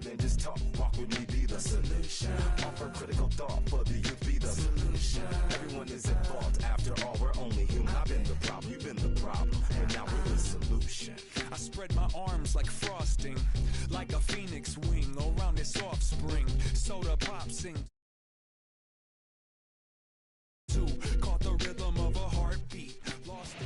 than just talk. Walk with me, be the solution. Offer critical thought for the youth, be the solution. Everyone is at fault. After all, we're only human. I've been the problem, you've been the problem, and now we're the solution. I spread my arms like frosting, like a phoenix wing around its offspring. Soda pop sing. Caught the rhythm of a heartbeat. Lost the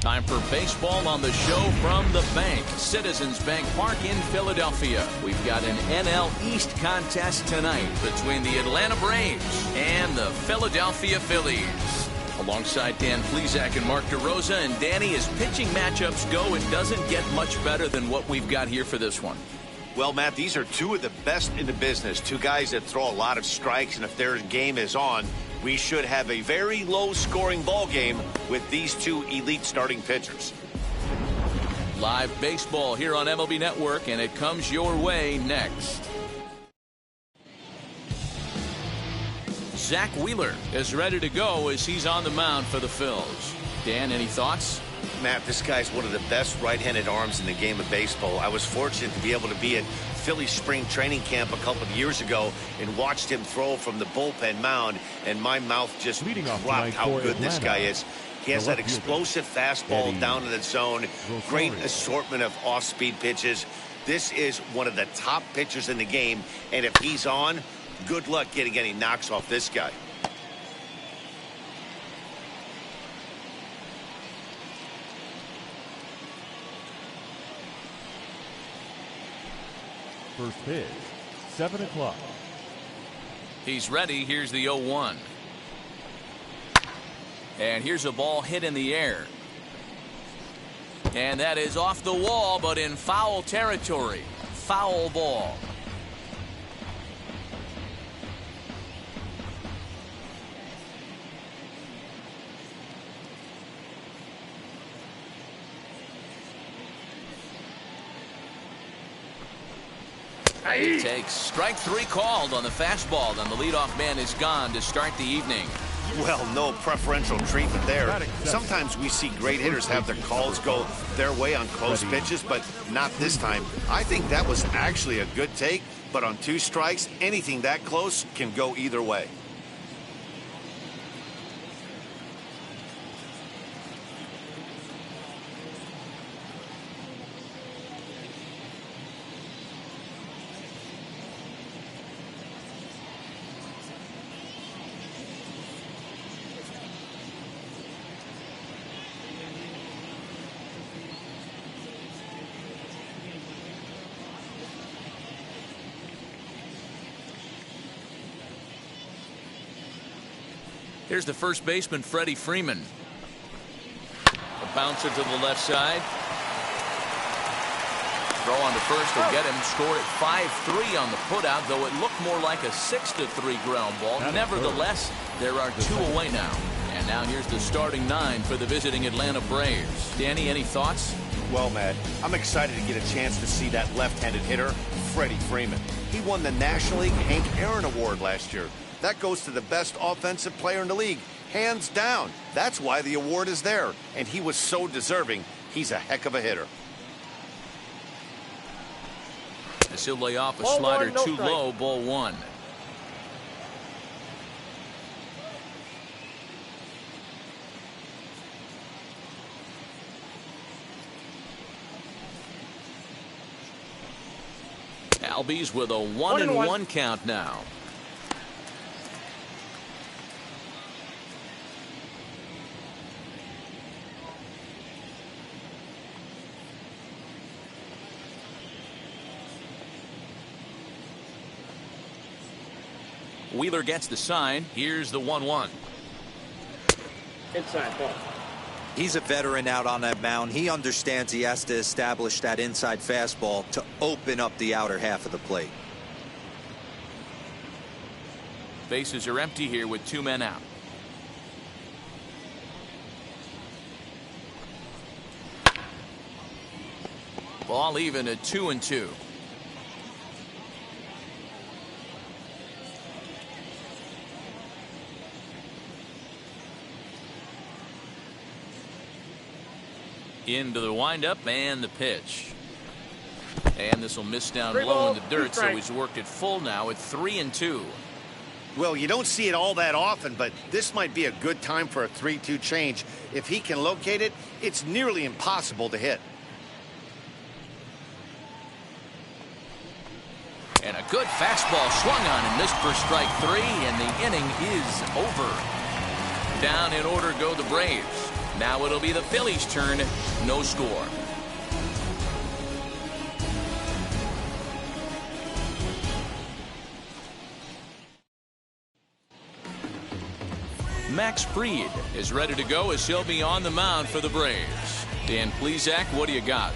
Time for baseball on the show from the bank. Citizens Bank Park in Philadelphia. We've got an NL East contest tonight between the Atlanta Braves and the Philadelphia Phillies. Alongside Dan Plesac and Mark DeRosa, and Danny, as pitching matchups go, it doesn't get much better than what we've got here for this one. Well, Matt, these are two of the best in the business. Two guys that throw a lot of strikes, and if their game is on, we should have a very low-scoring ball game with these two elite starting pitchers. Live baseball here on MLB Network, and it comes your way next. Zach Wheeler is ready to go as he's on the mound for the Phils. Dan, any thoughts? Matt, this guy's one of the best right-handed arms in the game of baseball. I was fortunate to be able to be at Phillies spring training camp a couple of years ago and watched him throw from the bullpen mound, and my mouth just dropped how good this guy is. He has that explosive fastball down in the zone, great assortment of off-speed pitches. This is one of the top pitchers in the game, and if he's on, good luck getting any knocks off this guy. First pitch, 7 o'clock. He's ready. Here's the 0-1. And here's a ball hit in the air. And that is off the wall, but in foul territory. Foul ball. He takes strike three called on the fastball, and the leadoff man is gone to start the evening. Well, no preferential treatment there. Sometimes we see great hitters have their calls go their way on close pitches, but not this time. I think that was actually a good take, but on 2 strikes, anything that close can go either way. Here's the first baseman, Freddie Freeman. A bouncer to the left side. Throw on to first will get him. Scored at 5-3 on the putout, though it looked more like a 6-3 ground ball. Nevertheless, there are 2 away now. And now here's the starting 9 for the visiting Atlanta Braves. Danny, any thoughts? Well, Matt, I'm excited to get a chance to see that left-handed hitter, Freddie Freeman. He won the National League Hank Aaron Award last year. That goes to the best offensive player in the league, hands down. That's why the award is there, and he was so deserving. He's a heck of a hitter. As he'll lay off a slider too low, ball 1. Albies with a 1-1 count now. Wheeler gets the sign. Here's the 1-1. Inside ball. He's a veteran out on that mound. He understands he has to establish that inside fastball to open up the outer half of the plate. Bases are empty here with 2 men out. Ball even at 2-2. Into the windup and the pitch. And this will miss down low in the dirt, so he's worked it full now at 3-2. Well, you don't see it all that often, but this might be a good time for a 3-2 change. If he can locate it, it's nearly impossible to hit. And a good fastball swung on and missed for strike 3, and the inning is over. Down in order go the Braves. Now it'll be the Phillies' turn. No score. Max Fried is ready to go as he'll be on the mound for the Braves. Dan Plesac, what do you got?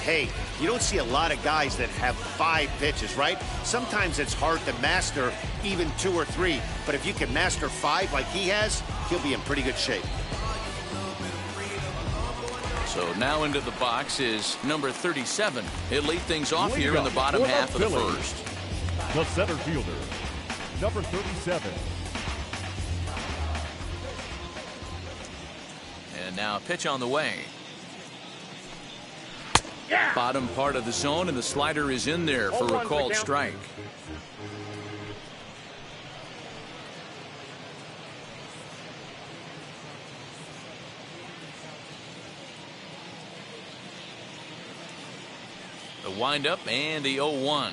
Hey, you don't see a lot of guys that have 5 pitches, right? Sometimes it's hard to master even 2 or 3. But if you can master 5 like he has, he'll be in pretty good shape. So now into the box is number 37. He'll lead things off here in the bottom half of the first. The center fielder, number 37. And now a pitch on the way. Yeah. Bottom part of the zone, and the slider is in there for a called strike. The windup and the 0-1.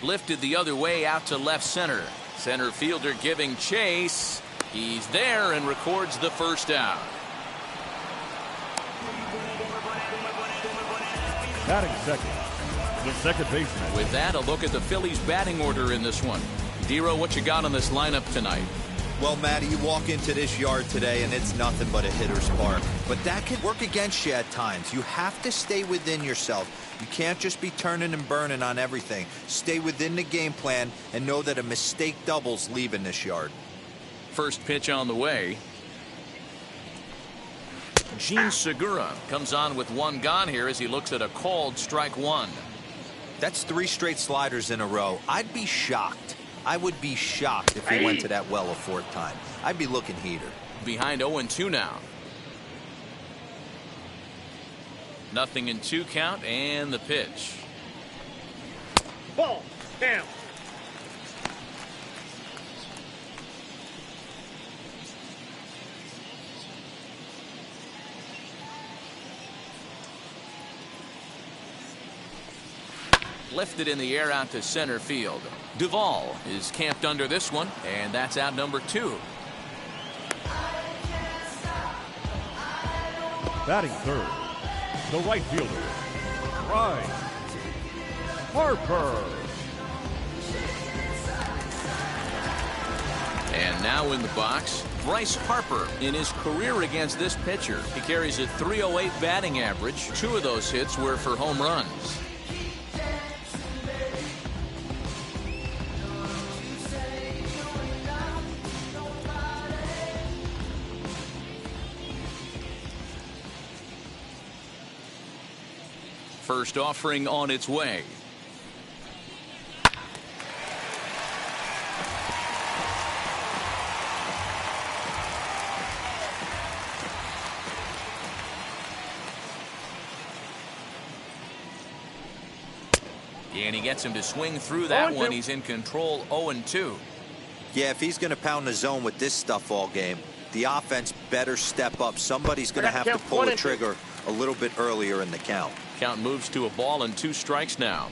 Lifted the other way out to left center. Center fielder giving chase. He's there and records the first out. Batting second, the second baseman. With that, a look at the Phillies batting order in this one. Dero, what you got on this lineup tonight? Well, Matty, you walk into this yard today and it's nothing but a hitter's park. But that can work against you at times. You have to stay within yourself. You can't just be turning and burning on everything. Stay within the game plan and know that a mistake doubles leaving this yard. First pitch on the way. Gene Segura comes on with 1 gone here as he looks at a called strike 1. That's 3 straight sliders in a row. I'd be shocked. I would be shocked if he went to that well a 4th time. I'd be looking heater. Behind 0-2 now. Nothing in 2 count, and the pitch. Ball down. Lifted in the air out to center field. Duvall is camped under this one, and that's out number 2. Batting third, the right fielder, Bryce Harper. And now in the box, Bryce Harper. In his career against this pitcher, he carries a .308 batting average. 2 of those hits were for home runs. First offering on its way. And he gets him to swing through that one. He's in control. 0-2. Yeah, if he's going to pound the zone with this stuff all game, the offense better step up. Somebody's going to have to pull the trigger a little bit earlier in the count. Count moves to a ball and 2 strikes now.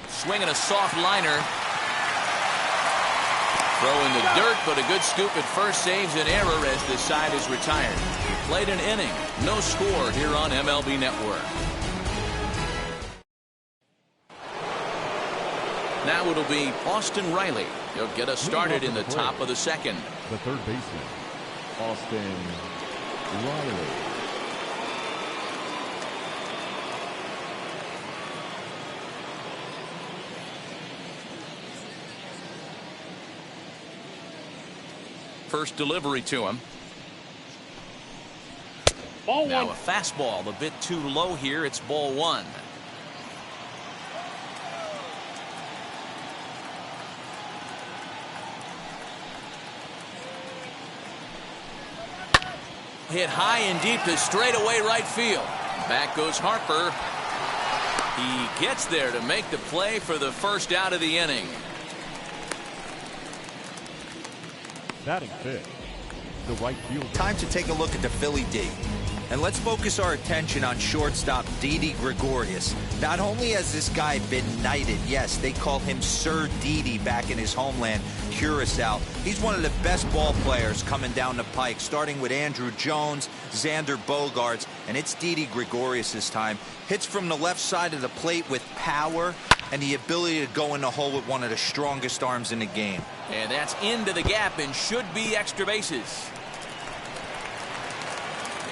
Swinging a soft liner. Throw in the dirt, but a good scoop at first saves an error as the side is retired. He played an inning. No score here on MLB Network. Now it'll be Austin Riley. He'll get us started in the top of the second. The third baseman, Austin Riley. First delivery to him. Ball now 1. A fastball a bit too low here. It's ball 1. Hit high and deep to straightaway right field. Back goes Harper. He gets there to make the play for the first out of the inning. Batting fifth, the right fielder. Time to take a look at the Philly D. And let's focus our attention on shortstop Didi Gregorius. Not only has this guy been knighted, yes, they call him Sir Didi back in his homeland, Curacao. He's one of the best ball players coming down the pike, starting with Andrew Jones, Xander Bogaerts, and it's Didi Gregorius this time. Hits from the left side of the plate with power and the ability to go in the hole with one of the strongest arms in the game. And that's into the gap and should be extra bases.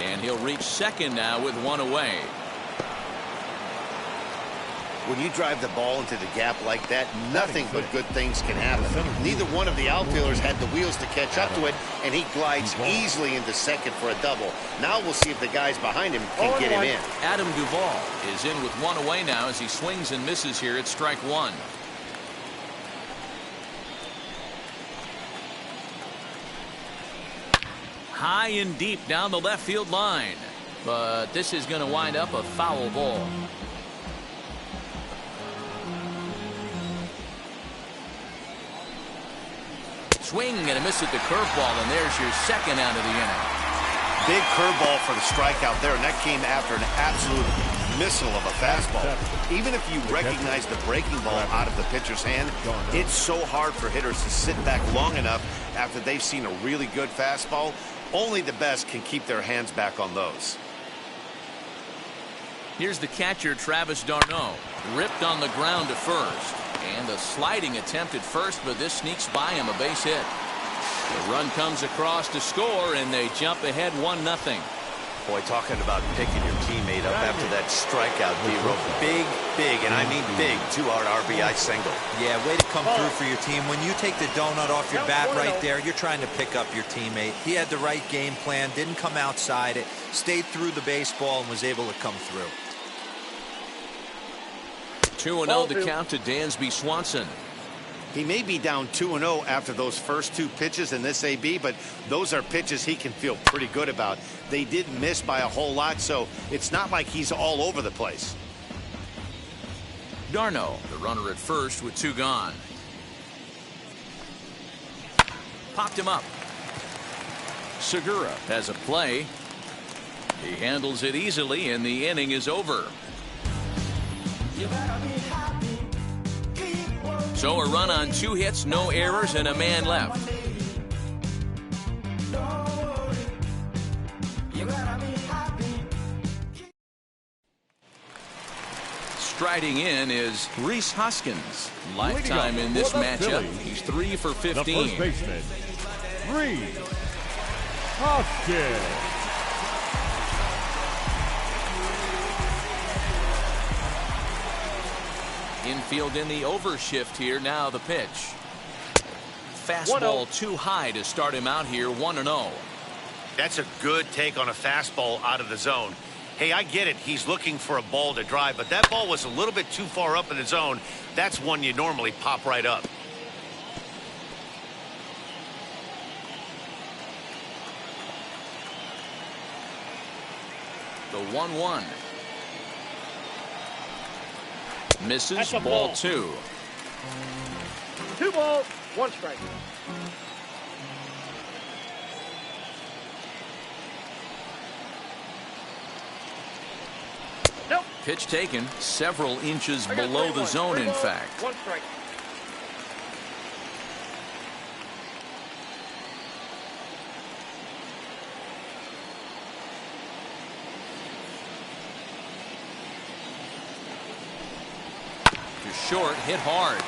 And he'll reach second now with one away. When you drive the ball into the gap like that, nothing but good things can happen. Neither one of the outfielders had the wheels to catch up to it, and he glides easily into second for a double. Now we'll see if the guys behind him can get him in. Adam Duvall is in with one away now as he swings and misses here at strike one. High and deep down the left field line. But this is going to wind up a foul ball. Swing and a miss at the curveball, and there's your second out of the inning. Big curveball for the strikeout there, and that came after an absolute missile of a fastball. Even if you recognize the breaking ball out of the pitcher's hand, it's so hard for hitters to sit back long enough after they've seen a really good fastball. Only the best can keep their hands back on those. Here's the catcher, Travis d'Arnaud. Ripped on the ground to first. And a sliding attempt at first, but this sneaks by him, a base hit. The run comes across to score, and they jump ahead 1-0. Boy, talking about picking your teammate up after that strikeout, D-Row. Big, and I mean big, 2-out RBI single. Yeah, way to come through for your team. When you take the donut off your bat right there, you're trying to pick up your teammate. He had the right game plan, didn't come outside it, stayed through the baseball, and was able to come through. 2-0 to count to Dansby Swanson. He may be down 2-0 after those first two pitches in this AB, but those are pitches he can feel pretty good about. They did miss by a whole lot, so it's not like he's all over the place. d'Arnaud, the runner at first with two gone. Popped him up. Segura has a play. He handles it easily, and the inning is over. So a run on 2 hits, no errors, and a man left. Striding in is Rhys Hoskins. Lifetime in this matchup. He's 3 for 15. The first baseman, Rhys Hoskins. Infield in the overshift here. Now the pitch. Fastball too high to start him out here. 1-0. That's a good take on a fastball out of the zone. Hey, I get it. He's looking for a ball to drive, but that ball was a little bit too far up in the zone. That's one you normally pop right up. The 1-1. Misses. Ball 2. 2 balls, 1 strike. Nope. Pitch taken several inches below the zone, in fact. 1 strike. Short, hit hard.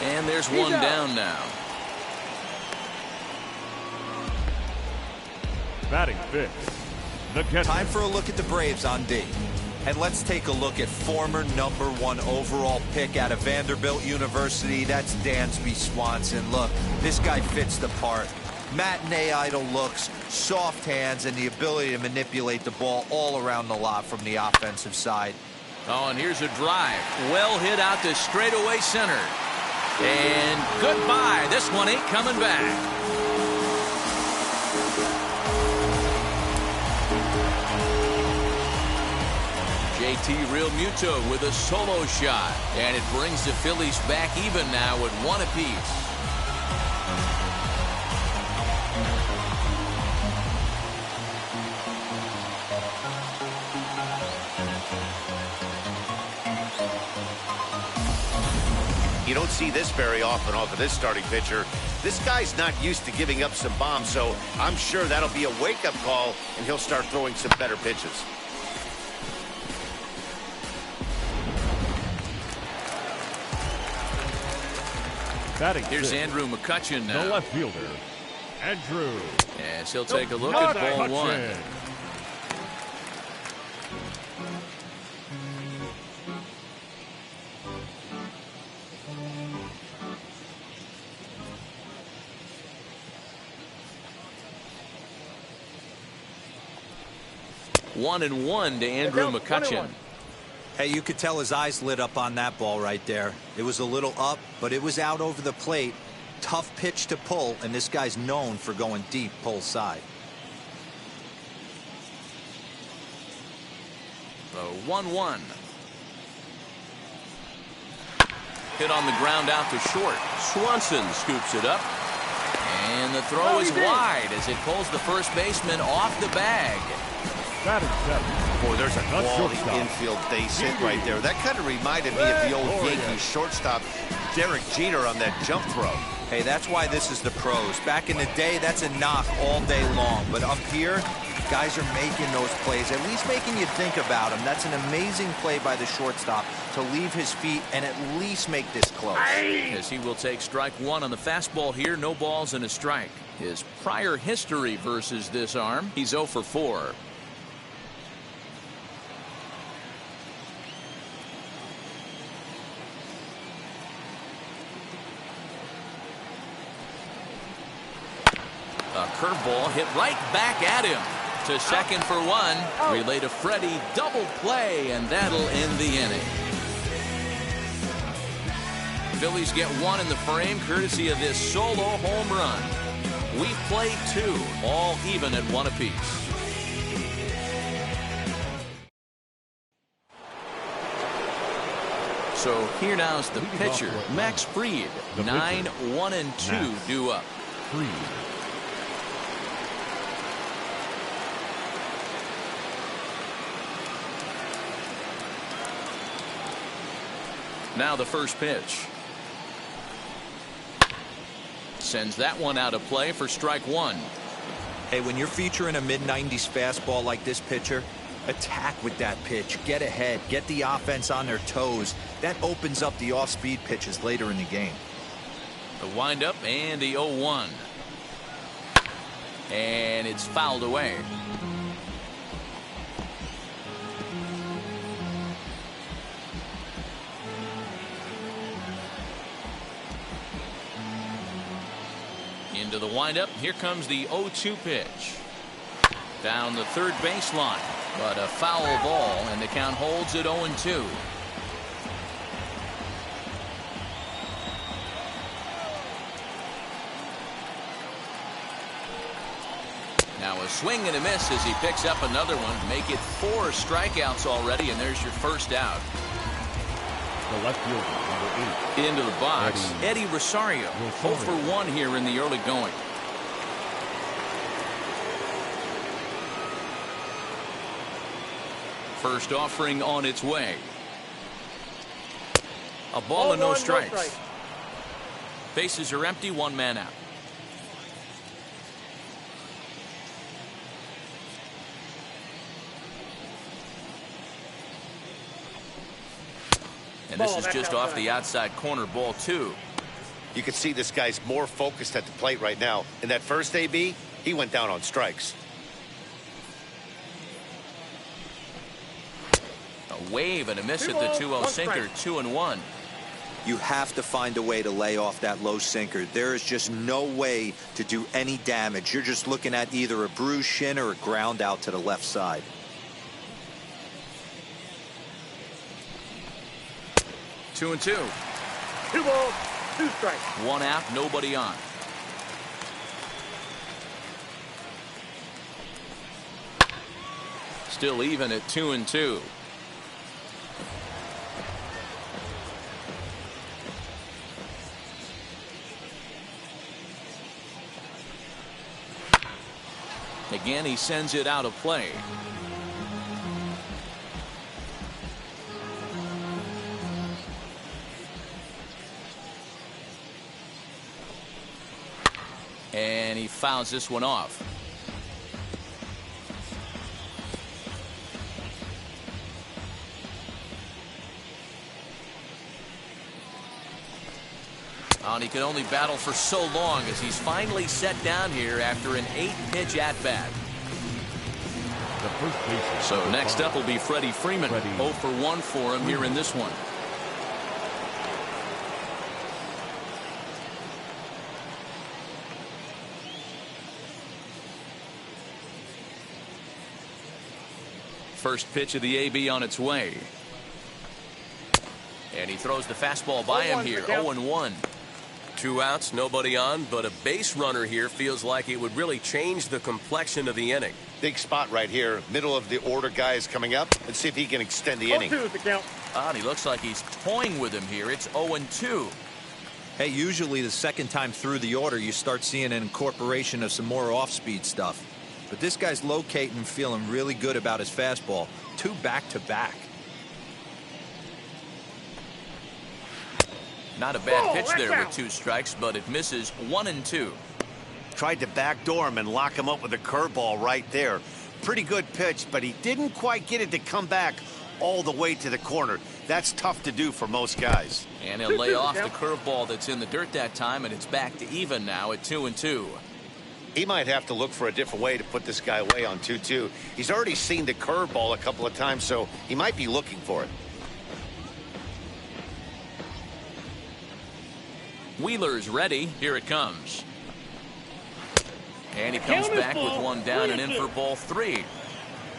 And there's one down now. Batting fifth, the catcher. Time for a look at the Braves on D. And let's take a look at former #1 overall pick out of Vanderbilt University. That's Dansby Swanson. Look, this guy fits the part. Matinee idol looks, soft hands, and the ability to manipulate the ball all around the lot from the offensive side. Oh, and here's a drive. Well hit out to straightaway center. And goodbye. This one ain't coming back. JT Realmuto with a solo shot, and it brings the Phillies back even now at 1 apiece. You don't see this very often off of this starting pitcher. This guy's not used to giving up some bombs, so I'm sure that'll be a wake-up call, and he'll start throwing some better pitches. Batting Here's sixth, Andrew McCutchen now. the left fielder, Andrew. As he'll take a look at ball one. McCutchen. 1-1 to Andrew McCutchen. Hey, you could tell his eyes lit up on that ball right there. It was a little up, but it was out over the plate. Tough pitch to pull, and this guy's known for going deep pull side. 1-1. Hit on the ground out to short. Swanson scoops it up. And the throw is wide as it pulls the first baseman off the bag. Batting seventh. Boy, there's a quality shortstop. infield base hit right there. That kind of reminded me of the old Yankees shortstop, Derek Jeter, on that jump throw. Hey, that's why this is the pros. Back in the day, that's a knock all day long. But up here, guys are making those plays, at least making you think about them. That's an amazing play by the shortstop to leave his feet and at least make this close. As he will take strike one on the fastball here. No balls and a strike. His prior history versus this arm, he's 0 for 4. A curveball hit right back at him. To second for one. Relay to Freddie. Double play, and that'll end the inning. Phillies get one in the frame courtesy of this solo home run. We've played two, all even at 1 apiece. So here now's the pitcher, Max Fried. 9, 1, and 2 due up. Fried. Now the first pitch. Sends that one out of play for strike one. Hey, when you're featuring a mid-90s fastball like this pitcher, attack with that pitch. Get ahead. Get the offense on their toes. That opens up the off-speed pitches later in the game. The windup and the 0-1. And it's fouled away. Into the windup. Here comes the 0-2 pitch. Down the third baseline. But a foul ball, and the count holds at 0-2. Now a swing and a miss as he picks up another one. Make it 4 strikeouts already, and there's your first out. The left fielder, number 8. Into the box, Eddie Rosario. 0 for 1 here in the early going. First offering on its way. A ball and no strikes. Bases are empty, 1 man out. And this is just off the outside corner, ball 2. You can see this guy's more focused at the plate right now. In that first AB, he went down on strikes. A wave and a miss at the 2-0 sinker, 2-1. You have to find a way to lay off that low sinker. There is just no way to do any damage. You're just looking at either a bruised shin or a ground out to the left side. 2-2. 2 balls, 2 strikes. 1 out, nobody on. still even at 2-2. Again, he sends it out of play. And he fouls this one off. And he can only battle for so long as he's finally set down here after an 8-pitch at-bat. So next up will be Freddie Freeman. 0 for 1 for him here in this one. First pitch of the AB on its way. And he throws the fastball by him here. 0-1. 2 outs, nobody on, but a base runner here feels like it would really change the complexion of the inning. Big spot right here. Middle of the order guy is coming up. Let's see if he can extend the inning. And he looks like he's toying with him here. It's 0-2. Hey, usually the second time through the order, you start seeing an incorporation of some more off-speed stuff. But this guy's locating and feeling really good about his fastball. 2 back-to-back. Not a bad pitch there with 2 strikes, but it misses. 1-2. Tried to backdoor him and lock him up with a curveball right there. Pretty good pitch, but he didn't quite get it to come back all the way to the corner. That's tough to do for most guys. And he'll lay off the curveball that's in the dirt that time, and it's back to even now at 2-2. He might have to look for a different way to put this guy away on 2-2. He's already seen the curveball a couple of times, so he might be looking for it. Wheeler's ready. Here it comes. And he comes back with one down and in for ball 3.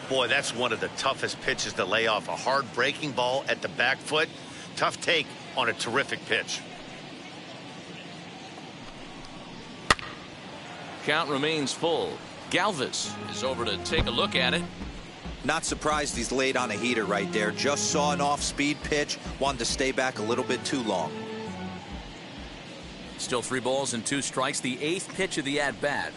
Boy, that's one of the toughest pitches to lay off. A hard breaking ball at the back foot. Tough take on a terrific pitch. Count remains full. Galvis is over to take a look at it. Not surprised he's laid on a heater right there. Just saw an off-speed pitch. Wanted to stay back a little bit too long. Still 3 balls and 2 strikes. The 8th pitch of the at-bat.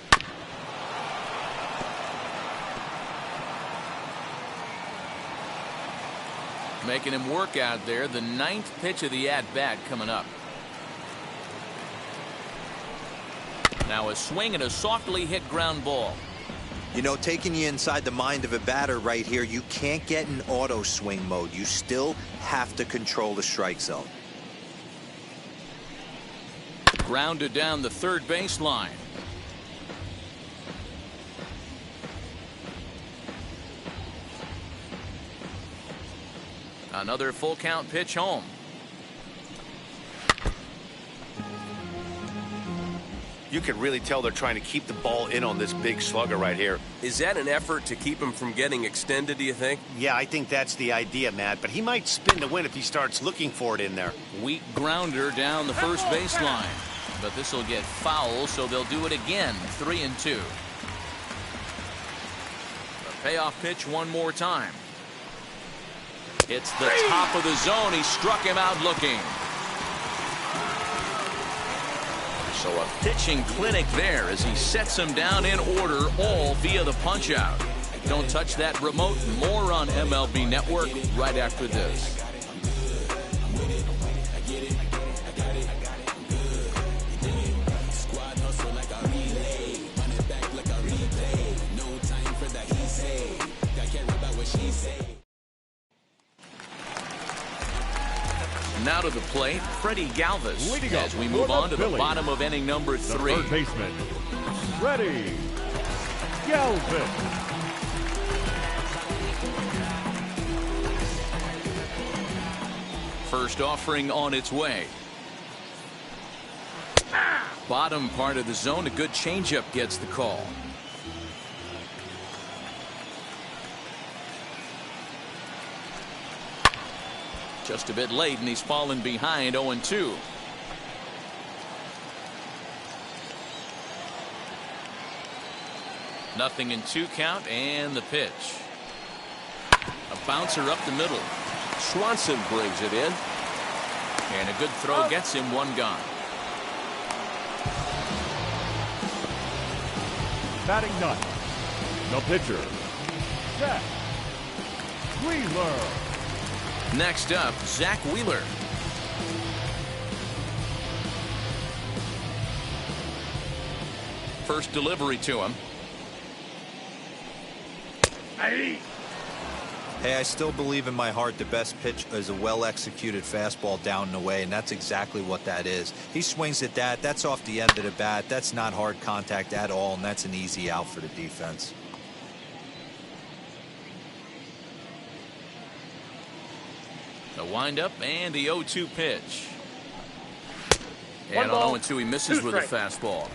Making him work out there. The 9th pitch of the at-bat coming up. Now a swing and a softly hit ground ball. You know, taking you inside the mind of a batter right here, you can't get in auto swing mode. You still have to control the strike zone. Grounded down the third baseline. Another full count pitch home. You can really tell they're trying to keep the ball in on this big slugger right here. Is that an effort to keep him from getting extended, do you think? Yeah, I think that's the idea, Matt. But he might spin to win if he starts looking for it in there. Weak grounder down the first baseline. But this will get foul, so they'll do it again. 3-2. A payoff pitch one more time. It's the top of the zone. He struck him out looking. So a pitching clinic there as he sets him down in order, all via the punch out. Don't touch that remote. More on MLB Network right after this. Now to the plate, Freddie Galvis, as we move on to the bottom of inning number 3. Third baseman, Freddie Galvis. First offering on its way. Bottom part of the zone, a good changeup gets the call. Just a bit late, and he's fallen behind. 0-2. Nothing in 2 count, and the pitch. A bouncer up the middle. Swanson brings it in. And a good throw gets him one gone. Batting ninth, the pitcher, Zach Wheeler. Next up, Zach Wheeler. First delivery to him. Hey, I still believe in my heart the best pitch is a well-executed fastball down and away, and that's exactly what that is. He swings at that. That's off the end of the bat. That's not hard contact at all, and that's an easy out for the defense. The windup and the 0-2 pitch. And on 0-2, he misses with a fastball.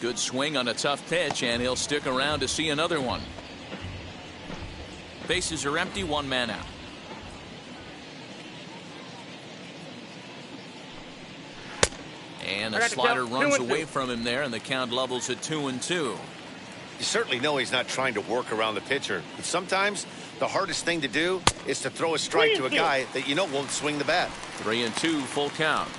Good swing on a tough pitch, and he'll stick around to see another one. Bases are empty, one man out. And a slider runs away from him there, and the count levels at 2-2. You certainly know he's not trying to work around the pitcher. But sometimes the hardest thing to do is to throw a strike to a guy that you know won't swing the bat. 3-2, full count.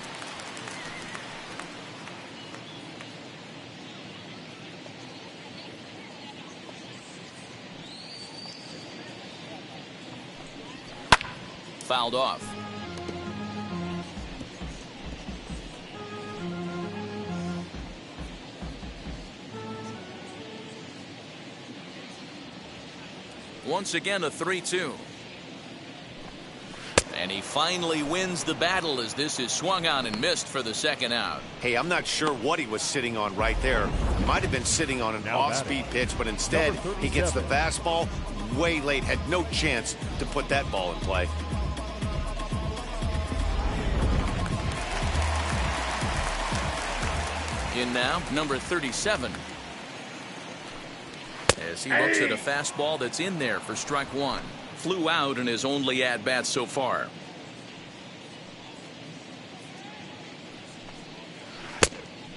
Fouled off. Once again, a 3-2. And he finally wins the battle as this is swung on and missed for the second out. Hey, I'm not sure what he was sitting on right there. Might have been sitting on an off-speed pitch, but instead he gets the fastball way late. Had no chance to put that ball in play. In now, number 37. As he looks at a fastball that's in there for strike one. Flew out in his only at-bat so far.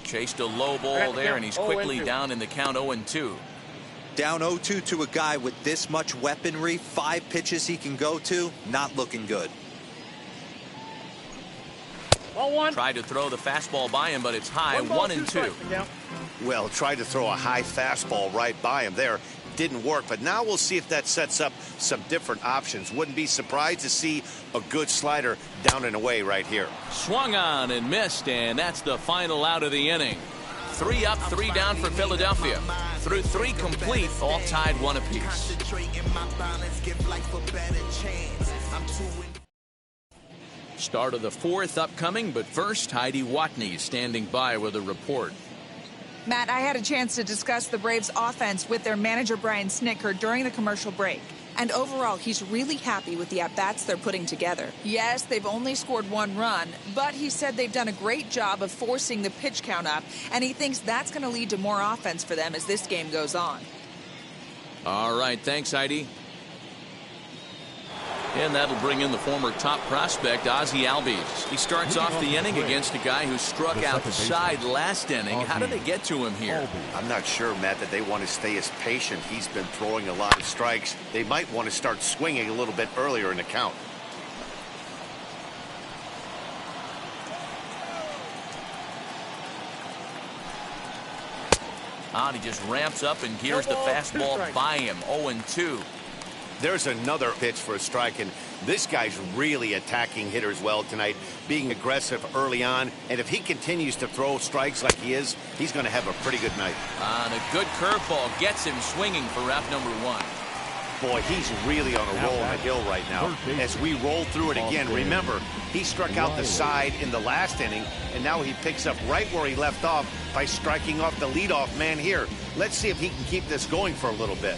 Chased a low ball there, and he's quickly down in the count 0-2. Down 0-2 to a guy with this much weaponry, 5 pitches he can go to, not looking good. Tried to throw the fastball by him, but it's high, 1-2. Well, tried to throw a high fastball right by him there. Didn't work, but now we'll see if that sets up some different options. Wouldn't be surprised to see a good slider down and away right here. Swung on and missed, and that's the final out of the inning. 3 up, 3 down for Philadelphia. Through 3 complete, all tied 1 apiece. Start of the 4th upcoming, but first, Heidi Watney standing by with a report. Matt, I had a chance to discuss the Braves' offense with their manager, Brian Snitker, during the commercial break. And overall, he's really happy with the at-bats they're putting together. Yes, they've only scored 1 run, but he said they've done a great job of forcing the pitch count up, and he thinks that's going to lead to more offense for them as this game goes on. All right, thanks, Heidi. And that'll bring in the former top prospect, Ozzie Albies. He starts off the inning against a guy who struck outside last inning. How did they get to him here? I'm not sure, Matt, that they want to stay as patient. He's been throwing a lot of strikes. They might want to start swinging a little bit earlier in the count. He just ramps up and gears the fastball by him. 0-2. There's another pitch for a strike, and this guy's really attacking hitters well tonight, being aggressive early on. And if he continues to throw strikes like he is, he's going to have a pretty good night. And a good curveball gets him swinging for route number 1. Boy, he's really on a roll on the hill right now. As we roll through it again, remember, he struck out the side in the last inning, and now he picks up right where he left off by striking off the leadoff man here. Let's see if he can keep this going for a little bit.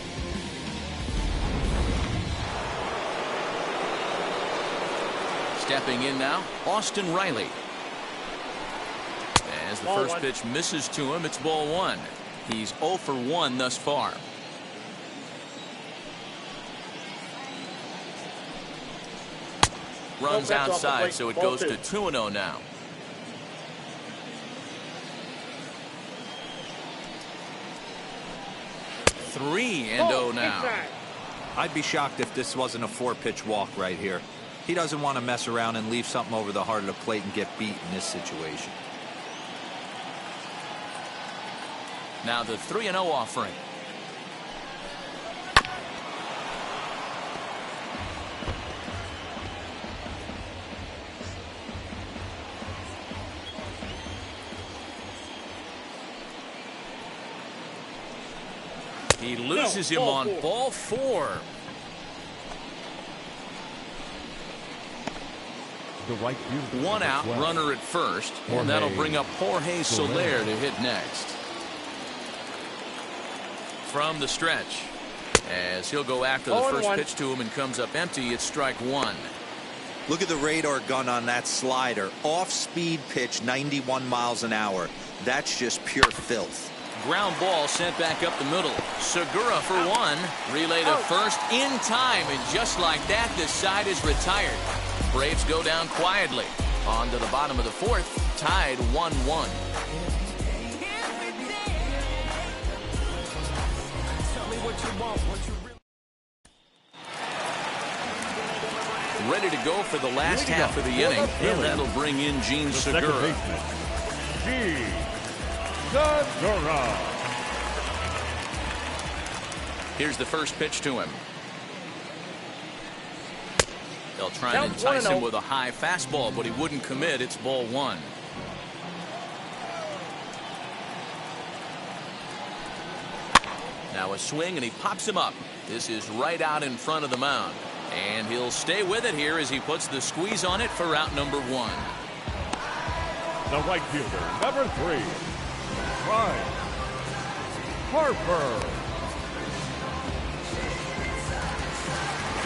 Stepping in now, Austin Riley. As the first pitch misses to him, it's ball 1. He's 0 for 1 thus far. Runs outside, so it goes to 2-0 now. 3-0 now. I'd be shocked if this wasn't a 4-pitch walk right here. He doesn't want to mess around and leave something over the heart of the plate and get beat in this situation. Now the 3-0 offering. He loses him on ball 4. The right fielder. One out, runner at first, and that'll bring up Jorge Soler to hit next. From the stretch, as he'll go after the first pitch to him and comes up empty, it's strike 1. Look at the radar gun on that slider. Off-speed pitch, 91 miles an hour. That's just pure filth. Ground ball sent back up the middle. Segura for 1. Relay to first in time, and just like that, the side is retired. Braves go down quietly. On to the bottom of the 4th, tied 1-1. Ready to go for the last half of the inning, and that'll bring in Gene Segura. Segura. Here's the first pitch to him. They'll try and entice him with a high fastball, but he wouldn't commit. It's ball 1. Now a swing, and he pops him up. This is right out in front of the mound. And he'll stay with it here as he puts the squeeze on it for out number 1. The right fielder, number 3, Bryce Harper.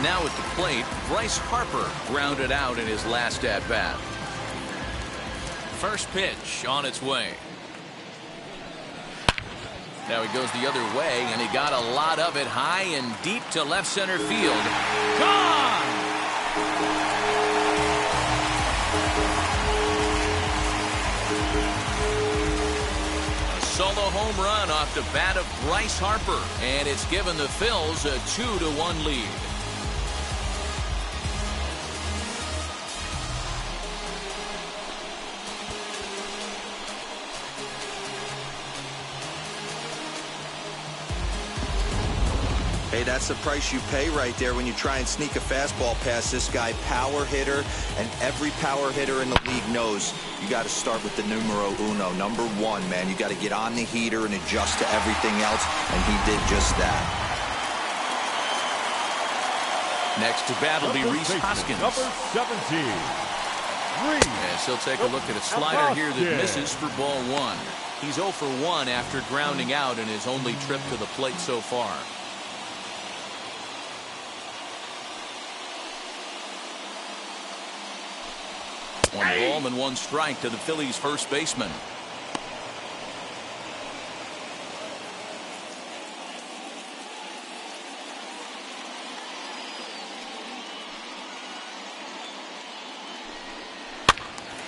Now at the plate, Bryce Harper grounded out in his last at-bat. First pitch on its way. Now he goes the other way, and he got a lot of it high and deep to left center field. Gone! A solo home run off the bat of Bryce Harper, and it's given the Phils a 2-1 lead. Hey, that's the price you pay right there when you try and sneak a fastball past this guy. Power hitter, and every power hitter in the league knows you got to start with the numero uno, number 1, man. You got to get on the heater and adjust to everything else, and he did just that. Next to bat will be Rhys Hoskins. Number 17, Yes, he'll take a look at a slider here that misses for ball 1. He's 0 for 1 after grounding out in his only trip to the plate so far. One ball and 1 strike to the Phillies first baseman.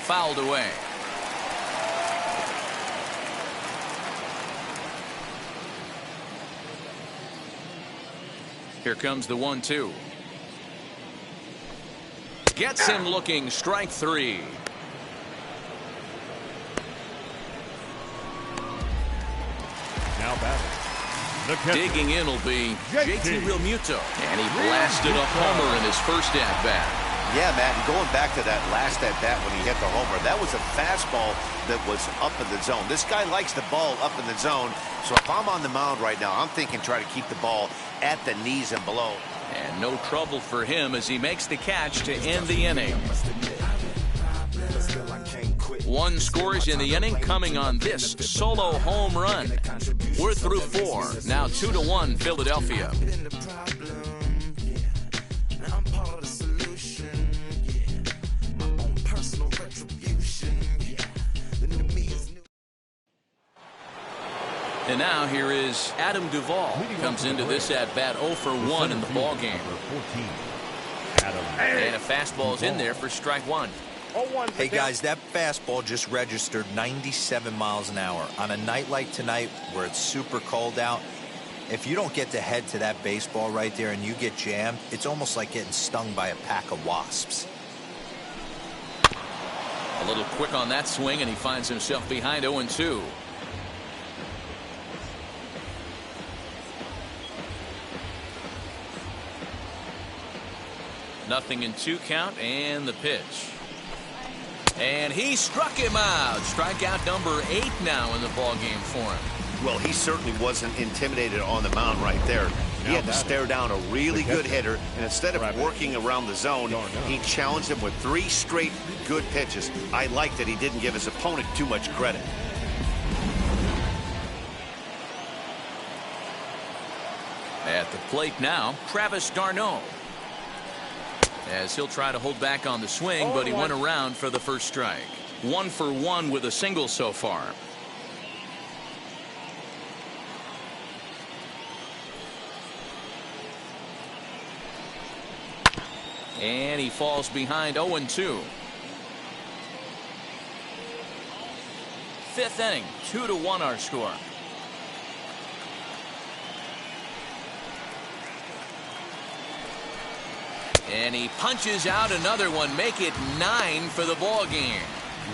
Fouled away. Here comes the 1-2. Gets him looking, strike 3. now batting. Digging in will be JT Realmuto, and he blasted a homer in his first at-bat. Yeah, Matt, and going back to that last at-bat when he hit the homer, that was a fastball that was up in the zone. This guy likes the ball up in the zone, so if I'm on the mound right now, I'm thinking try to keep the ball at the knees and below. And no trouble for him as he makes the catch to end the inning. 1 scores in the inning coming on this solo home run. We're through 4. Now 2-1 Philadelphia. And now here is Adam Duvall. Comes into this at-bat 0 for 1 in the ballgame. And a fastball's in there for strike 1. Hey guys, that fastball just registered 97 miles an hour. On a night like tonight where it's super cold out, If you don't get to head to that baseball right there and you get jammed, it's almost like getting stung by a pack of wasps. A little quick on that swing, and he finds himself behind 0-2. Nothing in 2 count, and the pitch. And he struck him out. Strikeout number 8 now in the ball game for him. Well, he certainly wasn't intimidated on the mound right there. He had to stare down a really good hitter, and instead of working around the zone, he challenged him with 3 straight good pitches. I like that he didn't give his opponent too much credit. At the plate now, Travis d'Arnaud. As he'll try to hold back on the swing, but he went around for the first strike. 1 for 1 with a single so far. And he falls behind 0-2. 5th inning, 2-1 our score. And he punches out another one, make it 9 for the ball game.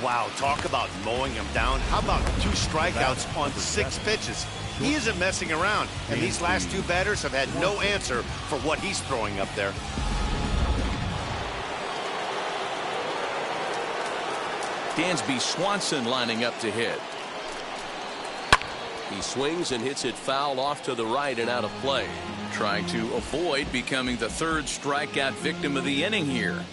Wow, talk about mowing him down. How about 2 strikeouts on 6 pitches? He isn't messing around, and these last 2 batters have had no answer for what he's throwing up there. Dansby Swanson lining up to hit. He swings and hits it foul off to the right and out of play. Trying to avoid becoming the 3rd strikeout victim of the inning here.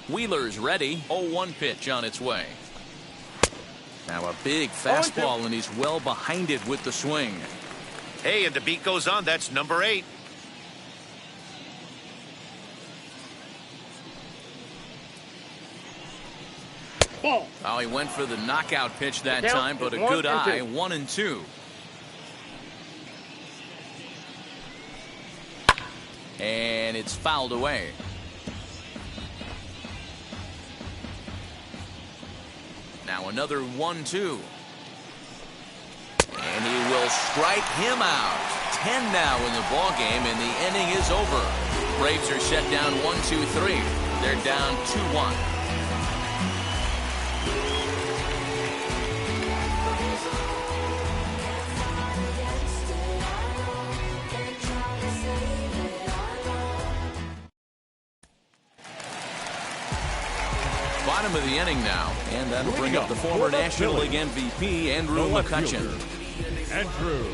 Wheeler's ready. 0-1 pitch on its way. Now a big fastball, and he's well behind it with the swing. Hey, and the beat goes on. That's number 8. Oh, he went for the knockout pitch that time, but a good eye. 1-2. And it's fouled away. Now another 1-2. And he will strike him out. 10 now in the ball game, and the inning is over. Braves are set down 1-2-3. They're down 2-1. Bottom of the inning now, and that'll bring up the former National League MVP, Andrew McCutchen. Andrew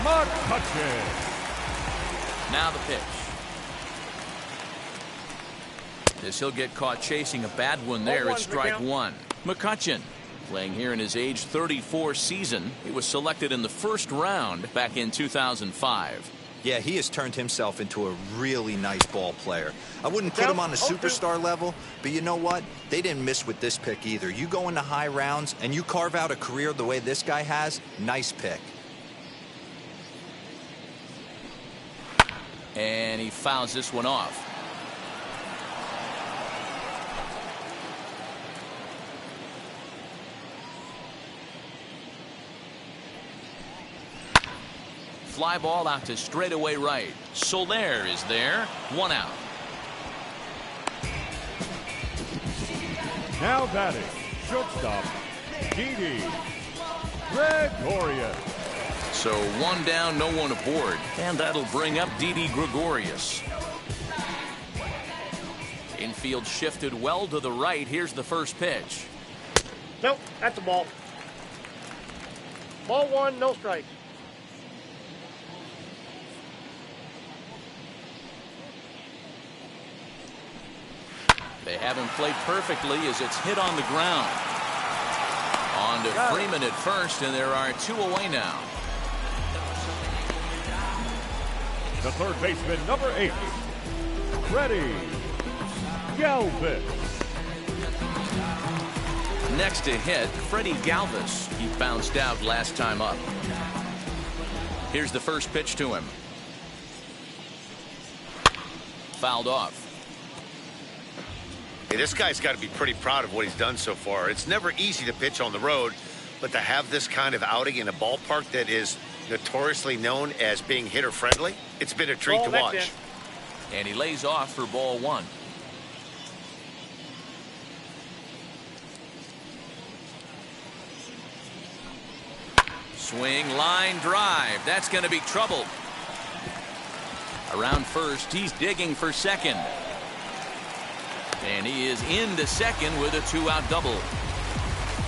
McCutchen. Now the pitch. As he'll get caught chasing a bad one there at strike 1. McCutchen playing here in his age 34 season. He was selected in the 1st round back in 2005. Yeah, he has turned himself into a really nice ball player. I wouldn't put him on a superstar level, but you know what? They didn't miss with this pick either. You go into high rounds and you carve out a career the way this guy has, nice pick. And he fouls this one off. Fly ball out to straightaway right. Soler is there. 1 out. Now batting, shortstop, Didi Gregorius. So 1 down, no one aboard. And that'll bring up Didi Gregorius. Infield shifted well to the right. Here's the first pitch. Nope, that's a ball. Ball 1, no strikes. They have him played perfectly as it's hit on the ground. On to Freeman at first, and there are 2 away now. The third baseman, number 8, Freddie Galvis. Next to hit, Freddie Galvis. He bounced out last time up. Here's the first pitch to him. Fouled off. Hey, this guy's got to be pretty proud of what he's done so far. It's never easy to pitch on the road, but to have this kind of outing in a ballpark that is notoriously known as being hitter-friendly, it's been a treat to watch. And he lays off for ball one. Swing, line, drive. That's going to be trouble. Around first, he's digging for second. And he is into second with a 2-out double.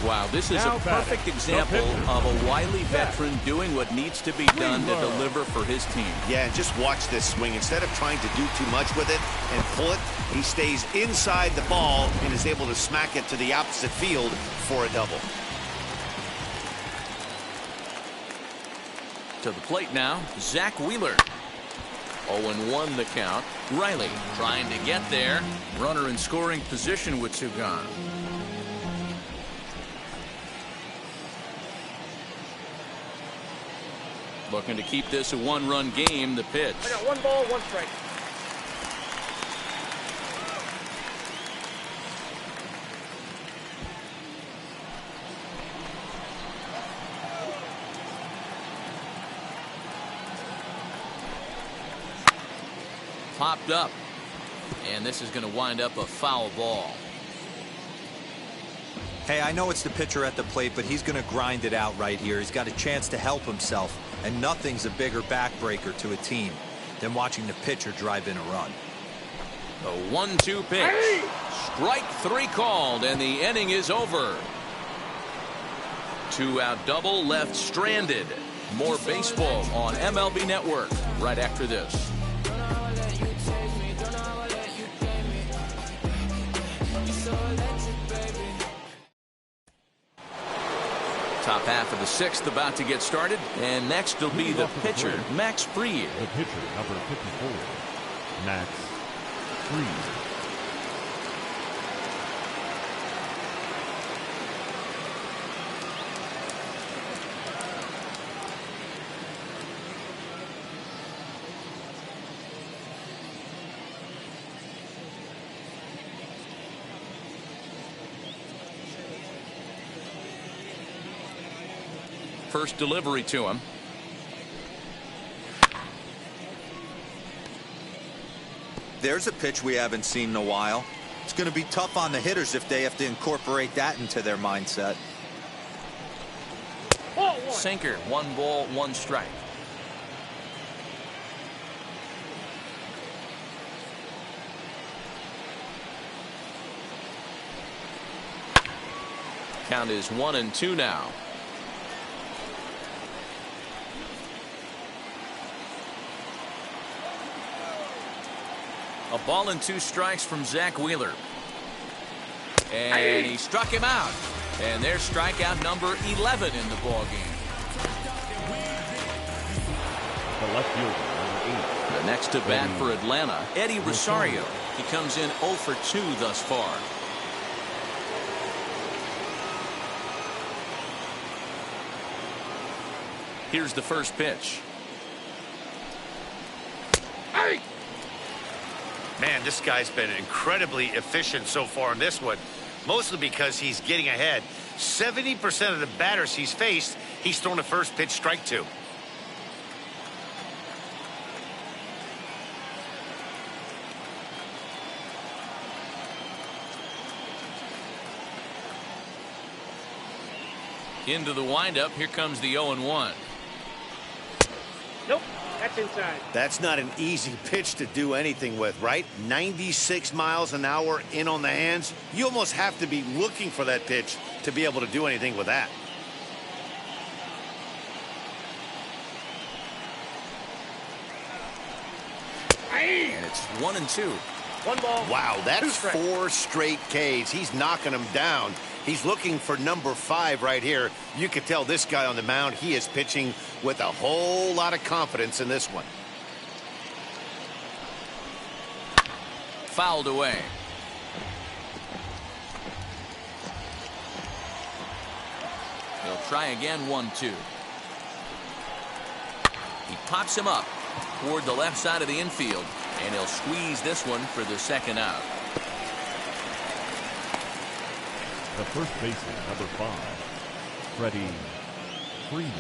Wow, this is a perfect example of a wily veteran doing what needs to be done to deliver for his team. Yeah, and just watch this swing. Instead of trying to do too much with it and pull it, he stays inside the ball and is able to smack it to the opposite field for a double. To the plate now, Zach Wheeler. 0-1 the count. Riley trying to get there. Runner in scoring position with two gone. Looking to keep this a one-run game. The pitch. I got 1 ball, 1 strike. Popped up, and this is going to wind up a foul ball. Hey, I know it's the pitcher at the plate, but he's going to grind it out right here. He's got a chance to help himself, and nothing's a bigger backbreaker to a team than watching the pitcher drive in a run. The 1-2 pitch. Strike 3 called, and the inning is over. 2-out double left stranded. More baseball on MLB Network right after this. Top half of the 6th about to get started, and next will be the pitcher, Max Fried. The pitcher, number 54, Max Fried. First delivery to him. There's a pitch we haven't seen in a while. It's going to be tough on the hitters if they have to incorporate that into their mindset. Sinker, 1 ball, 1 strike. Count is 1-2 now. A ball and 2 strikes from Zach Wheeler. And he struck him out. And there's strikeout number 11 in the ball game. The left fielder, number 8. The next to bat for Atlanta, Eddie Rosario. He comes in 0 for 2 thus far. Here's the first pitch. Man, this guy's been incredibly efficient so far in this one, mostly because he's getting ahead. 70% of the batters he's faced, he's thrown a first pitch strike to. Into the windup, here comes the 0-1. Nope, that's inside. That's not an easy pitch to do anything with, right? 96 miles an hour in on the hands. You almost have to be looking for that pitch to be able to do anything with that. And it's 1-2. 1 ball. Wow, that's 2 strikes. 4 straight Ks. He's knocking them down. He's looking for number 5 right here. You can tell this guy on the mound, he is pitching with a whole lot of confidence in this one. Fouled away. He'll try again, 1-2. He pops him up toward the left side of the infield, and he'll squeeze this one for the second out. The first baseman, number 5, Freddie Freeman.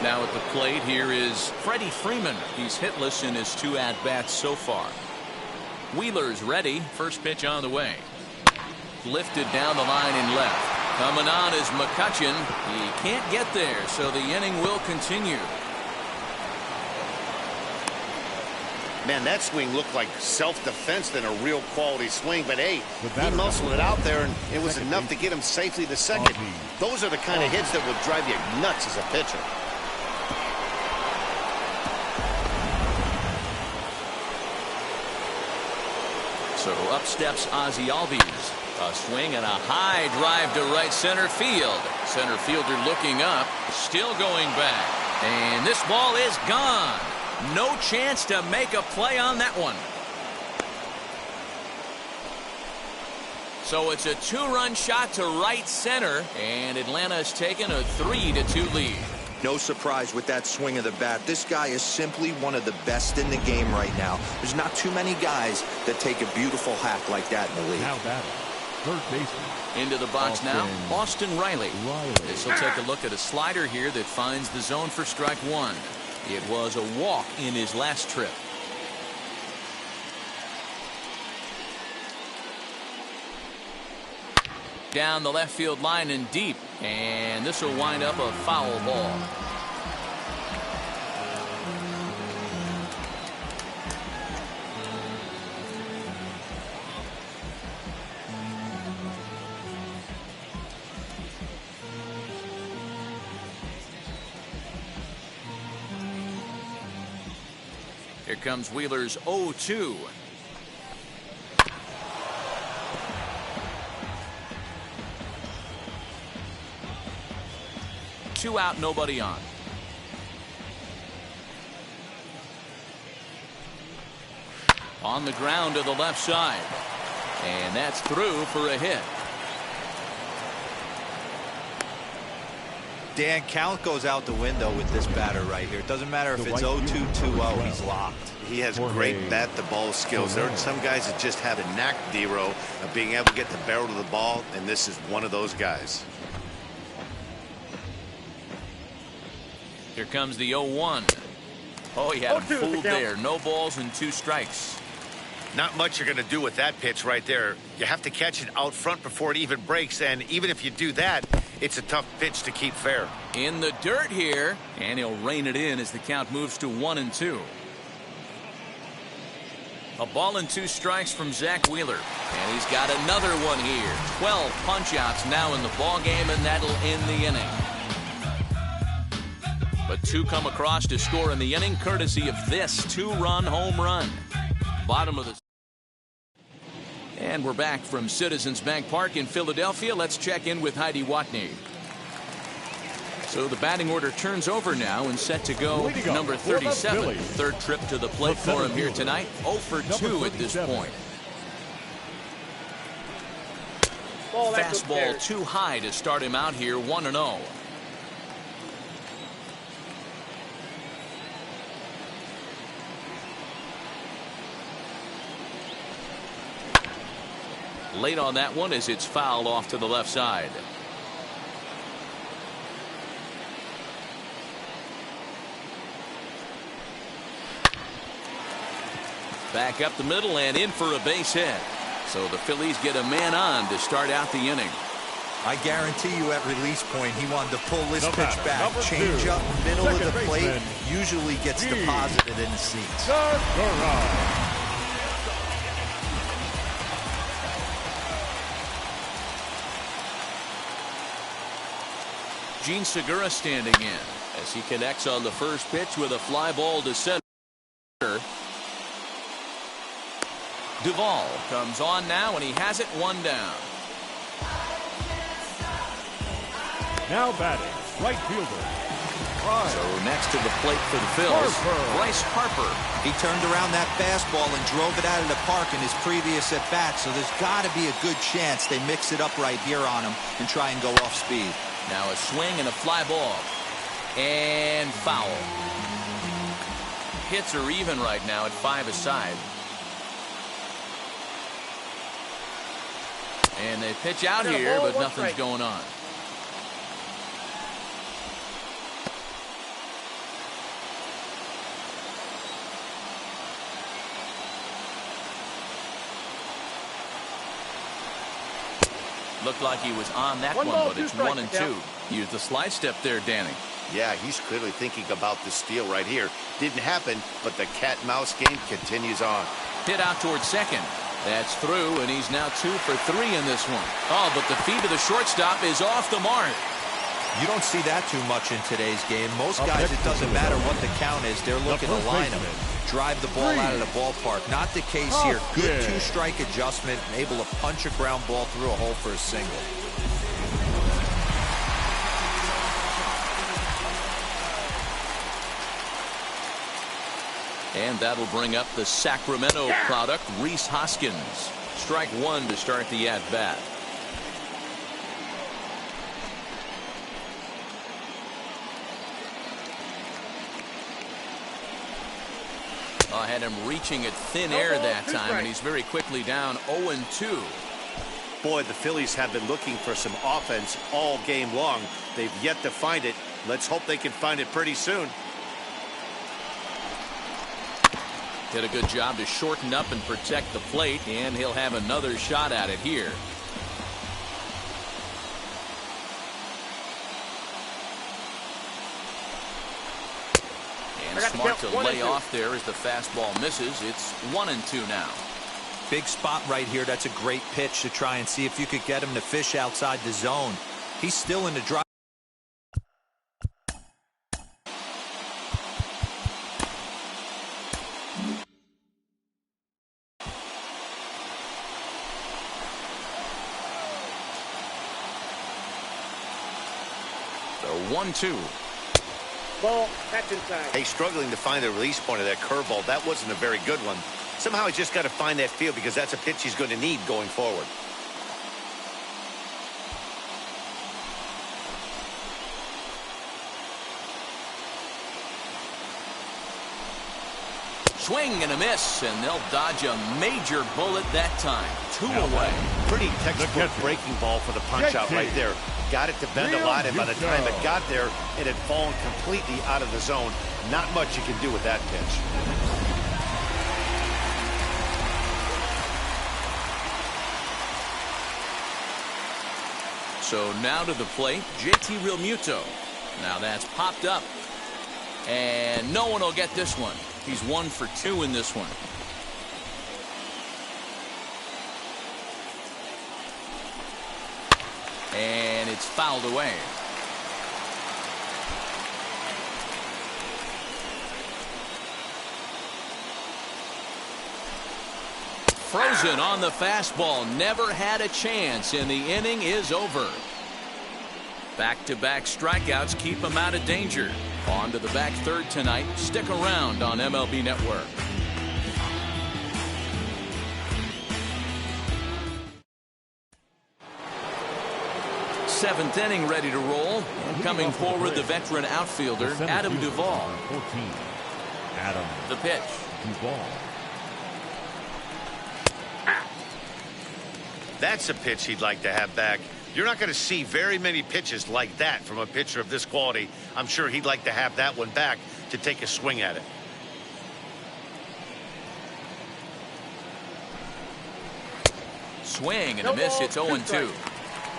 Now at the plate, here is Freddie Freeman. He's hitless in his 2 at-bats so far. Wheeler's ready. First pitch on the way. Lifted down the line in left. Coming on is McCutchen. He can't get there, so the inning will continue. Man, that swing looked like self-defense than a real quality swing. But, hey, he muscled it out there, and it was enough to get him safely to second. Those are the kind of hits that will drive you nuts as a pitcher. So up steps Ozzie Albies. A swing and a high drive to right center field. Center fielder looking up, still going back. And this ball is gone. No chance to make a play on that one. So it's a 2-run shot to right center, and Atlanta has taken a 3-2 lead. No surprise with that swing of the bat. This guy is simply one of the best in the game right now. There's not too many guys that take a beautiful hack like that in the league. Now batting, third baseman. Into the box now, Austin Riley. This will take a look at a slider here that finds the zone for strike 1. It was a walk in his last trip. Down the left field line and deep, and this will wind up a foul ball. Here comes Wheeler's 0-2. Two out, nobody on. On the ground to the left side. And that's through for a hit. Dan, count goes out the window with this batter right here. It doesn't matter if it's 0-2, 2-0, he's locked. He has great bat-to-ball skills. There are some guys that just have a knack, D-Row, of being able to get the barrel to the ball, and this is one of those guys. Here comes the 0-1. Oh, he had him fooled there. No balls and 2 strikes. Not much you're going to do with that pitch right there. You have to catch it out front before it even breaks, and even if you do that, it's a tough pitch to keep fair. In the dirt here, and he'll rein it in as the count moves to 1-2. A ball and 2 strikes from Zach Wheeler, and he's got another one here. 12 punch-outs now in the ball game, and that'll end the inning. But 2 come across to score in the inning, courtesy of this 2-run home run. Bottom of the. And we're back from Citizens Bank Park in Philadelphia. Let's check in with Heidi Watney. So the batting order turns over now and set to go number 37. Third trip to the plate for him here tonight. 0 for 2 at this point. Fastball too high to start him out here, 1-0. Late on that one as it's fouled off to the left side. Back up the middle and in for a base hit. So the Phillies get a man on to start out the inning. I guarantee you at release point he wanted to pull this pitch back. Change up middle of the plate usually gets deposited in the seats. Gene Segura standing in as he connects on the first pitch with a fly ball to center. Duvall comes on now, and he has it 1 down. Now batting, right fielder. So next to the plate for the Phillies, Bryce Harper. He turned around that fastball and drove it out of the park in his previous at-bat, so there's got to be a good chance they mix it up right here on him and try and go off speed. Now a swing and a fly ball. And foul. Hits are even right now at 5 aside. And they pitch out here, but nothing's going on. Looked like he was on that one, but it's 1-2. Used the slide step there, Danny. Yeah, he's clearly thinking about the steal right here. Didn't happen, but the cat-mouse game continues on. Hit out towards second. That's through, and he's now 2 for 3 in this one. Oh, but the feed to the shortstop is off the mark. You don't see that too much in today's game. Most guys, it doesn't matter what the count is. They're looking to line them, drive the ball out of the ballpark. Not the case here. Good two-strike adjustment, and able to punch a ground ball through a hole for a single. And that'll bring up the Sacramento product, Rhys Hoskins. Strike one to start the at-bat. I had him reaching at thin air that time, and he's very quickly down 0-2. Boy, the Phillies have been looking for some offense all game long. They've yet to find it. Let's hope they can find it pretty soon. Did a good job to shorten up and protect the plate, and he'll have another shot at it here. And smart to lay off there as the fastball misses. It's 1-2 now. Big spot right here. That's a great pitch to try and see if you could get him to fish outside the zone. He's still in the drive. So 1-2. Ball, that's inside. Hey, struggling to find the release point of that curveball. That wasn't a very good one. Somehow he's just got to find that feel because that's a pitch he's going to need going forward. Swing and a miss, and they'll dodge a major bullet that time. 2 away. Pretty textbook breaking ball for the punch-out right there. Got it to bend a lot, and by the time it got there, it had fallen completely out of the zone. Not much you can do with that pitch. So now to the plate, JT Realmuto. Now that's popped up. And no one will get this one. He's 1 for 2 in this one. And it's fouled away. Frozen on the fastball. Never had a chance, and the inning is over. Back-to-back strikeouts keep him out of danger. On to the back third tonight. Stick around on MLB Network. Seventh inning ready to roll. And coming forward, the veteran outfielder, Adam Duvall. 14. Adam. The pitch. Duvall. That's a pitch he'd like to have back. You're not going to see very many pitches like that from a pitcher of this quality. I'm sure he'd like to have that one back to take a swing at it. Swing and a miss. It's 0-2.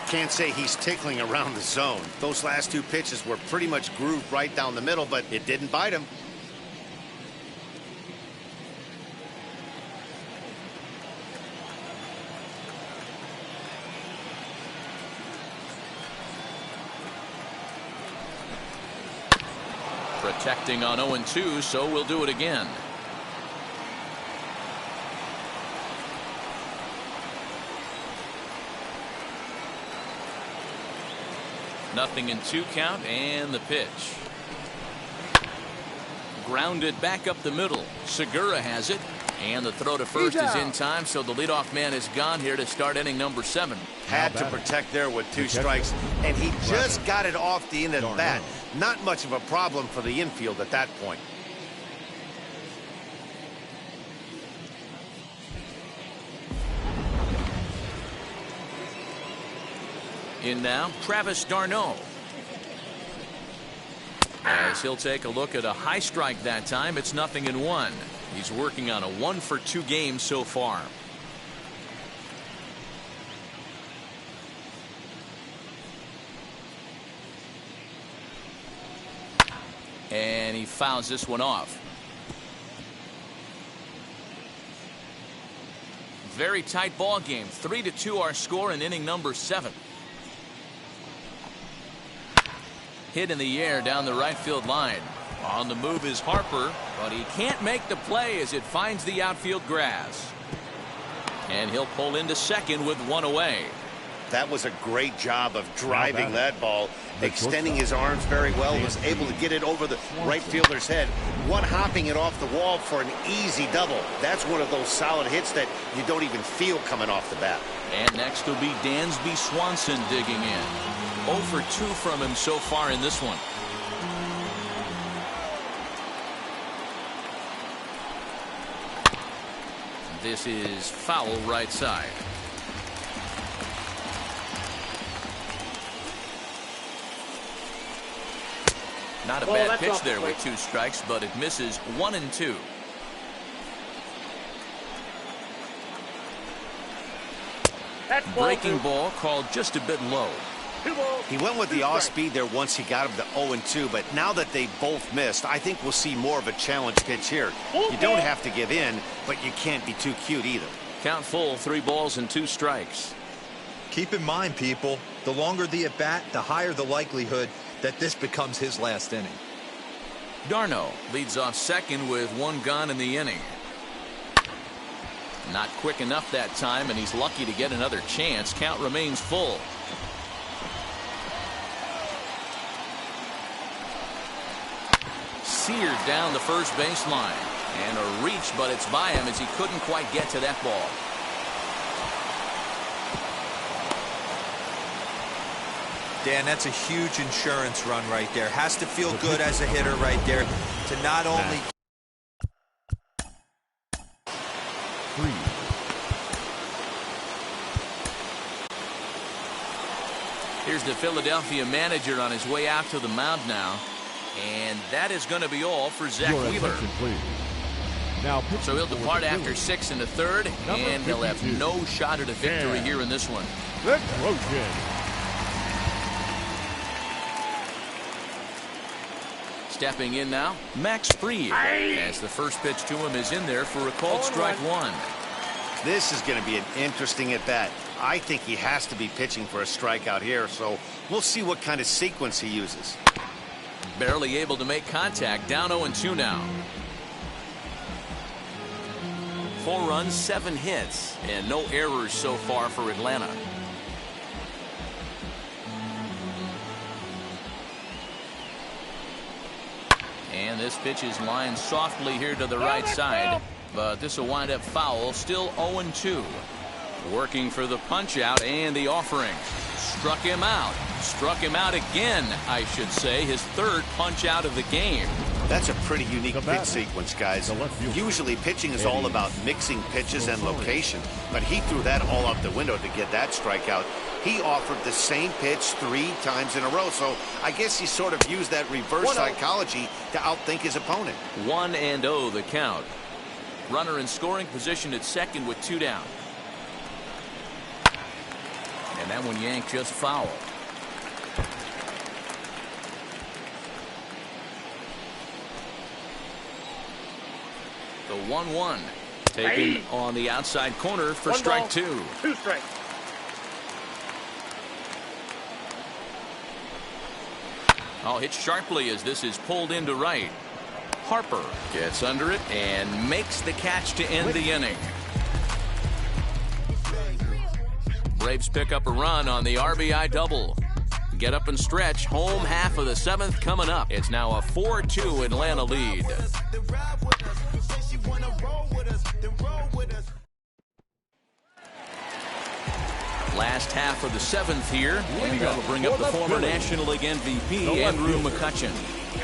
Can't say he's tickling around the zone. Those last two pitches were pretty much grooved right down the middle, but it didn't bite him. Protecting on 0-2, so we'll do it again. Nothing in 2 count, and the pitch. Grounded back up the middle. Segura has it, and the throw to first is in time, so the leadoff man is gone here to start inning number 7. Had to protect there with 2 strikes, and he just got it off the end of the bat. Not much of a problem for the infield at that point. In now, Travis d'Arnaud. As he'll take a look at a high strike that time, it's 0-1. He's working on a 1-for-2 game so far. And he fouls this one off. Very tight ball game. 3-2 our score in inning number 7. Hit in the air down the right field line. On the move is Harper, but he can't make the play as it finds the outfield grass. And he'll pull into second with one away. That was a great job of driving that ball, extending his arms very well, was able to get it over the right fielder's head, one-hopping it off the wall for an easy double. That's one of those solid hits that you don't even feel coming off the bat. And next will be Dansby Swanson digging in. 0 for 2 from him so far in this one. This is foul right side. Not a bad pitch there with 2 strikes, but it misses 1-2. Breaking ball called just a bit low. He went with the off speed there once he got him to 0-2, but now that they both missed, I think we'll see more of a challenge pitch here. You don't have to give in, but you can't be too cute either. Count full, 3 balls and 2 strikes. Keep in mind, people, the longer the at bat, the higher the likelihood that this becomes his last inning. d'Arnaud leads off second with 1 gone in the inning. Not quick enough that time, and he's lucky to get another chance. Count remains full. Seared down the first baseline, and a reach, but it's by him as he couldn't quite get to that ball. Dan, that's a huge insurance run right there. Has to feel good as a hitter right there to not only... Here's the Philadelphia manager on his way out to the mound now. And that is going to be all for Zach Wheeler. Now, so he'll depart after 6 in the 3rd, and he'll have no shot at a victory here in this one. Stepping in now, Max Fried, as the first pitch to him is in there for a called strike 1. This is going to be an interesting at bat. I think he has to be pitching for a strikeout here, so we'll see what kind of sequence he uses. Barely able to make contact, down 0-2 now. 4 runs, 7 hits, and no errors so far for Atlanta. And this pitch is lined softly here to the right side, but this will wind up foul. Still 0-2. Working for the punch out and the offering. Struck him out. Struck him out again, I should say. His 3rd punch out of the game. That's a pretty unique pitch sequence, guys. Usually pitching is all about mixing pitches and location, but he threw that all out the window to get that strikeout. He offered the same pitch 3 times in a row, so I guess he sort of used that reverse psychology to outthink his opponent. 1-0 the count. Runner in scoring position at second with 2 down. And that one yanked just foul. The 1-1 taken on the outside corner for strike 2. 2 strikes. Oh, hit sharply as this is pulled into right. Harper gets under it and makes the catch to end the inning. Braves pick up a run on the RBI double. Get up and stretch. Home half of the 7th coming up. It's now a 4-2 Atlanta lead. Last half of the 7th here. And we'll bring up the former National League MVP, Andrew McCutchen.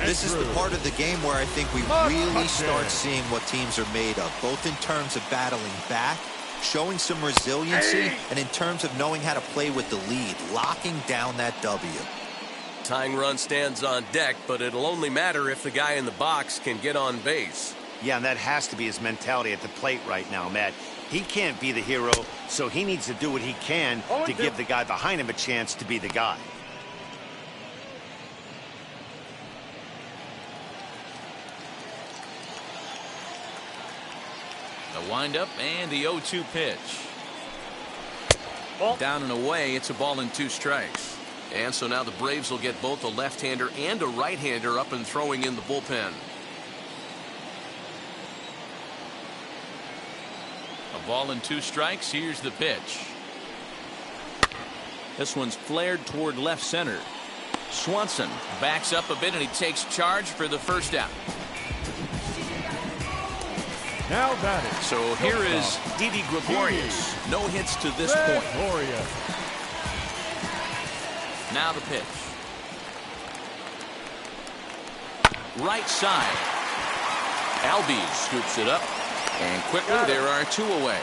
This is the part of the game where I think we really start seeing what teams are made of, both in terms of battling back showing some resiliency, and in terms of knowing how to play with the lead, locking down that W. Tying run stands on deck, but it'll only matter if the guy in the box can get on base. Yeah, and that has to be his mentality at the plate right now, Matt. He can't be the hero, so he needs to do what he can to give the guy behind him a chance to be the guy. The windup and the 0-2 pitch. Ball. Down and away, it's a ball and 2 strikes. And so now the Braves will get both a left-hander and a right-hander up and throwing in the bullpen. A ball and 2 strikes. Here's the pitch. This one's flared toward left center. Swanson backs up a bit and he takes charge for the first out. Now batting. So here is Didi Gregorius. No hits to this point. Gregorius. Now the pitch. Right side. Albies scoops it up. And quickly there are 2 away.